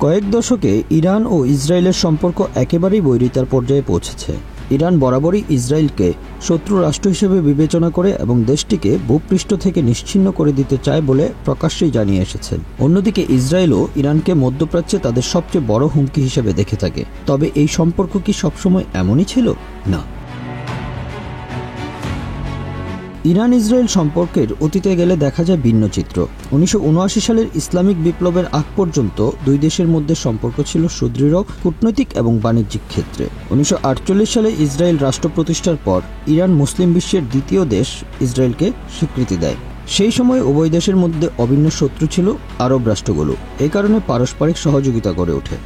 কয়েক দশকে ইরান ও ইসরায়েলের সম্পর্ক একেবারেই বৈরিতার পর্যায়ে পৌঁছেছে। ইরান বরাবরই ইসরায়েলকে শত্রু রাষ্ট্র হিসেবে বিবেচনা করে এবং দেশটিকে ভূপৃষ্ঠ থেকে নিশ্চিহ্ন করে দিতে চায় বলে প্রকাশ্যেই জানিয়ে এসেছে। অন্যদিকে ইসরায়েলও ইরানকে মধ্যপ্রাচ্যে তাদের সবচেয়ে বড় হুমকি হিসেবে দেখে থাকে। তবে এই সম্পর্ক কি সবসময় এমনই ছিল? না। ইরান ইসরায়েল সম্পর্কের অতীতে গেলে দেখা যায় ভিন্ন চিত্র। 1979 সালের ইসলামিক বিপ্লবের আগ পর্যন্ত দুই দেশের মধ্যে সম্পর্ক ছিল সুদৃঢ় কূটনৈতিক এবং বাণিজ্যিক ক্ষেত্রে। 1948 সালে ইসরায়েল রাষ্ট্র প্রতিষ্ঠার পর ইরান মুসলিম বিশ্বের দ্বিতীয় দেশ ইসরায়েলকে স্বীকৃতি দেয়। সেই সময় উভয় দেশের মধ্যে অভিন্ন শত্রু ছিল আরব রাষ্ট্রগুলো। এ কারণে পারস্পরিক সহযোগিতা গড়ে ওঠে।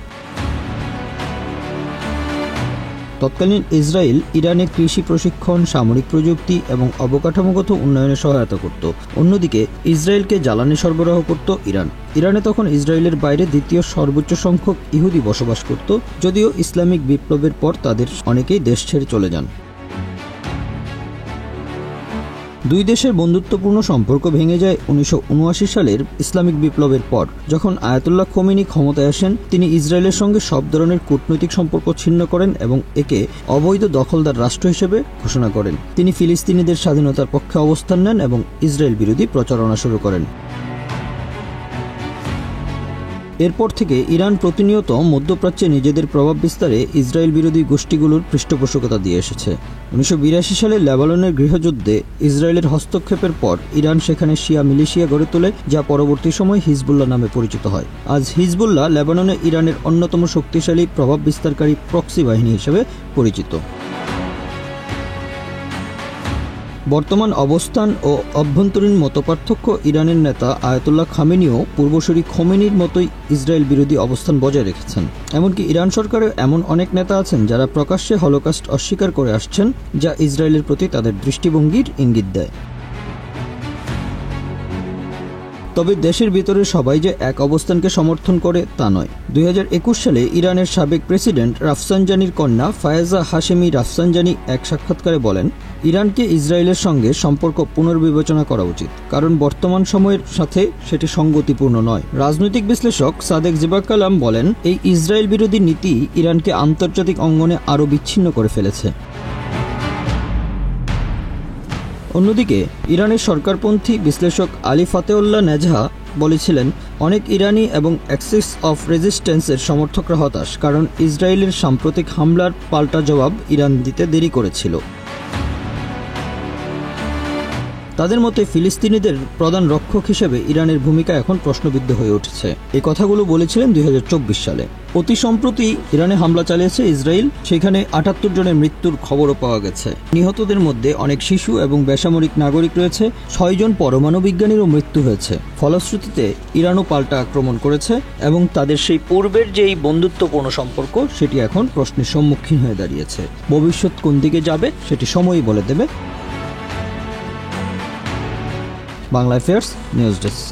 তৎকালীন ইসরায়েল ইরানে কৃষি প্রশিক্ষণ, সামরিক প্রযুক্তি এবং অবকাঠামোগত উন্নয়নে সহায়তা করত। অন্যদিকে ইসরায়েলকে জ্বালানি সরবরাহ করত ইরান। ইরানে তখন ইসরায়েলের বাইরে দ্বিতীয় সর্বোচ্চ সংখ্যক ইহুদি বসবাস করত, যদিও ইসলামিক বিপ্লবের পর তাদের অনেকেই দেশ ছেড়ে চলে যান। দুই দেশের বন্ধুত্বপূর্ণ সম্পর্ক ভেঙে যায় 1979 সালের ইসলামিক বিপ্লবের পর। যখন আয়াতুল্লাহ খোমেনি ক্ষমতায় আসেন, তিনি ইসরায়েলের সঙ্গে সব ধরনের কূটনৈতিক সম্পর্ক ছিন্ন করেন এবং একে অবৈধ দখলদার রাষ্ট্র হিসেবে ঘোষণা করেন। তিনি ফিলিস্তিনিদের স্বাধীনতার পক্ষে অবস্থান নেন এবং ইসরায়েল বিরোধী প্রচারণা শুরু করেন। এরপর থেকে ইরান প্রতিনিয়ত মধ্যপ্রাচ্যে নিজেদের প্রভাব বিস্তারে ইসরায়েল বিরোধী গোষ্ঠীগুলোর পৃষ্ঠপোষকতা দিয়ে এসেছে। 1982 সালে লেবাননের গৃহযুদ্ধে ইসরায়েলের হস্তক্ষেপের পর ইরান সেখানে শিয়া মিলিশিয়া গড়ে তোলে, যা পরবর্তী সময় হিজবুল্লাহ নামে পরিচিত হয়। আজ হিজবুল্লাহ লেবাননে ইরানের অন্যতম শক্তিশালী প্রভাব বিস্তারকারী প্রক্সি বাহিনী হিসেবে পরিচিত। বর্তমান অবস্থান ও অভ্যন্তরীণ মতপার্থক্য ইরানের নেতা আয়াতুল্লাহ খামেনিও পূর্বসূরি খোমেনির মতোই ইসরায়েল বিরোধী অবস্থান বজায় রেখেছেন। এমনকি ইরান সরকারেও এমন অনেক নেতা আছেন যারা প্রকাশ্যে হলোকস্ট অস্বীকার করে আসছেন, যা ইসরায়েলের প্রতি তাদের দৃষ্টিভঙ্গির ইঙ্গিত দেয়। তবে দেশের ভিতরে সবাই যে এক অবস্থানকে সমর্থন করে তা নয়। 2021 সালে ইরানের সাবেক প্রেসিডেন্ট রাফসানজানির কন্যা ফায়েজা হাশেমি রাফসানজানি এক সাক্ষাৎকারে বলেন, ইরানকে ইসরায়েলের সঙ্গে সম্পর্ক পুনর্বিবেচনা করা উচিত, কারণ বর্তমান সময়ের সাথে সেটি সঙ্গতিপূর্ণ নয়। রাজনৈতিক বিশ্লেষক সাদেক জিবাকালাম বলেন, এই ইসরায়েল বিরোধী নীতি ইরানকে আন্তর্জাতিক অঙ্গনে আরও বিচ্ছিন্ন করে ফেলেছে। অন্যদিকে ইরানের সরকারপন্থী বিশ্লেষক আলী ফাতেউল্লাহ নেজহা বলেছিলেন, অনেক ইরানি এবং অ্যাক্সিস অফ রেজিস্ট্যান্সের সমর্থকরা হতাশ, কারণ ইসরায়েলের সাম্প্রতিক হামলার পাল্টা জবাব ইরান দিতে দেরি করেছিল। তাদের মতে ফিলিস্তিনিদের প্রধান রক্ষক হিসেবে ইরানের ভূমিকা এখন প্রশ্নবিদ্ধ হয়ে উঠেছে। এই কথাগুলো বলেছিলেন 2024 সালে। অতি সম্প্রতি ইরানে হামলা চালিয়েছে ইসরায়েল, সেখানে 78 জনের মৃত্যুর খবরও পাওয়া গেছে। নিহতদের মধ্যে অনেক শিশু এবং বেসামরিক নাগরিক রয়েছে। 6 জন পরমাণু বিজ্ঞানীরও মৃত্যু হয়েছে। ফলশ্রুতিতে ইরানও পাল্টা আক্রমণ করেছে এবং তাদের সেই পূর্বের যেই বন্ধুত্বপূর্ণ সম্পর্ক সেটি এখন প্রশ্নের সম্মুখীন হয়ে দাঁড়িয়েছে। ভবিষ্যৎ কোন দিকে যাবে সেটি সময়ই বলে দেবে। Bangla affairs news desk.